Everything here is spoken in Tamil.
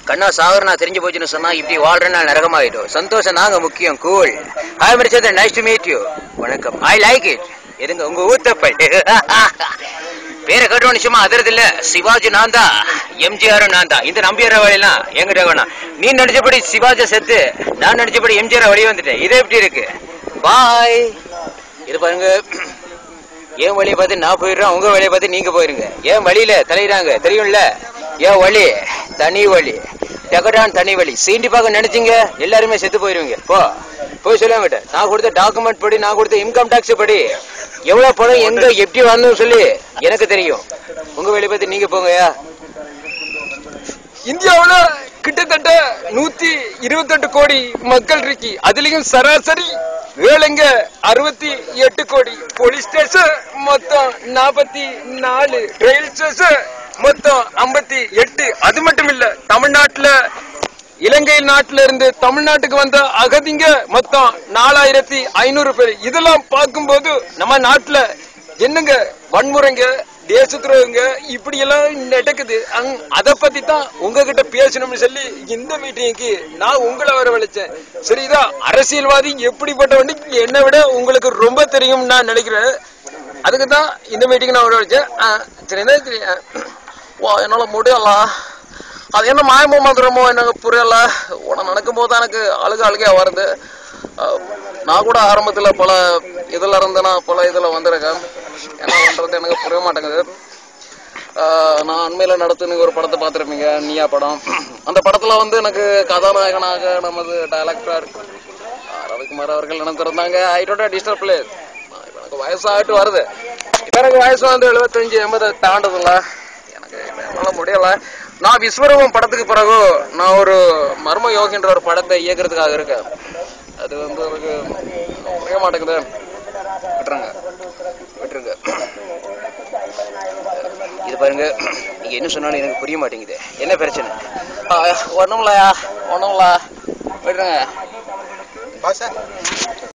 கண்ணா சாகர் நான் தெரிஞ்சு போச்சுன்னு சொன்னா இப்படி வாழ்றேன்னா நரகமாயிடும். சந்தோஷம் நாங்க முக்கியம். Cool. Hi Marichandran, nice to meet you. வணக்கம். I like it. எதுங்க உங்க ஊத்தப்பல் பேரை கேட்டோன்னு சும்மா அதறது இல்ல. சிவாஜி நான் தான், எம்ஜிஆரும் நான் தான். இந்த நம்பியார வழியெல்லாம் எங்கிட்ட வேணாம். நீ நடிச்சபடி சிவாஜி செத்து, நான் நடிச்சபடி எம்ஜிஆர் வழி வந்துட்டேன். இது எப்படி இருக்கு? பாய். இது பாருங்க, என் வழியை பார்த்து நான் போயிடுறேன், உங்க வழியை பார்த்து நீங்க போயிருங்க. என் வழியில தலையிறாங்க தெரியும்ல. என் வழி தனி வழி, டகடான் தனி வழி. சீண்டி பார்க்க நினைச்சீங்க எல்லாருமே செத்து போயிருவீங்க. போய் சொல்ல மாட்டேன். நான் கொடுத்த டாக்குமெண்ட் படி, நான் கொடுத்த இன்கம் டாக்ஸ் படி எவ்வளவு பணம் எங்க எப்படி வரணும்னு சொல்லி எனக்கு தெரியும். உங்க வேலையை பார்த்து நீங்க போங்கயா. இந்தியாவுல கிட்டத்தட்ட 128 கோடி மக்கள் இருக்கு. அதுலயும் சராசரி வேலைங்க 68 கோடி. போலீஸ் ஸ்டேஷன் மொத்தம் 44, ரயில் ஸ்டேஷன் மொத்தம் 58. அது மட்டும் இல்ல, தமிழ்நாட்டுல இலங்கை நாட்டுல இருந்து தமிழ்நாட்டுக்கு வந்த அகதிங்க மொத்தம் 4500 பேர். இதெல்லாம் பார்க்கும்போது நம்ம நாட்டுல என்னங்க வன்முறைங்க, தேச துரோகங்க இப்படி எல்லாம் நடக்குது. அத பத்தி தான் உங்ககிட்ட பேசணும்னு சொல்லி இந்த மீட்டிங்க்கு நான் உங்களை வரவழைச்சேன். சரிதான், அரசியல்வாதி எப்படிப்பட்டவன்னு என்னை விட உங்களுக்கு ரொம்ப தெரியும் நான் நினைக்கிறேன். அதுக்கு தான் இந்த மீட்டிங் நான் வரவழைச்சேன். சரி, என்னால முடியல. அது என்ன மாயமோ மந்திரமோ எனக்கு புரியல. உடனே நடக்கும் போது எனக்கு அழுகையா வருது. நான் கூட ஆரம்பத்துல பல இதுல இருந்தேன்னா பல இதுல வந்திருக்கேன். என்ன பண்றது எனக்கு புரிய மாட்டேங்குது. நான் அண்மையில நடத்துன்னு ஒரு படத்தை பார்த்துருப்பீங்க, நீயா படம். அந்த படத்துல வந்து எனக்கு கதாநாயகனாக நமது டைரக்டர் ரவிக்குமார் அவர்கள் நினைத்திருந்தாங்க. ஐட்டோட டிஸ்டர்ப் பிளேஸ். எனக்கு வயசாகிட்டு வருது. இப்ப எனக்கு வயசு வந்து 75-80 தாண்டதில்ல. எனக்கு என்னால முடியல. நான் விஸ்வரூபம் படத்துக்கு பிறகு நான் ஒரு மர்ம யோகின்ற ஒரு படத்தை இயக்கிறதுக்காக இருக்கேன். அது வந்து எனக்கு புரிய மாட்டேங்குது. விட்டுருங்க. இது பாருங்க, நீங்க என்ன சொன்னாலும் எனக்கு புரிய மாட்டேங்குது. என்ன பிரச்சனை? ஒண்ணுங்களா விட்டுருங்க.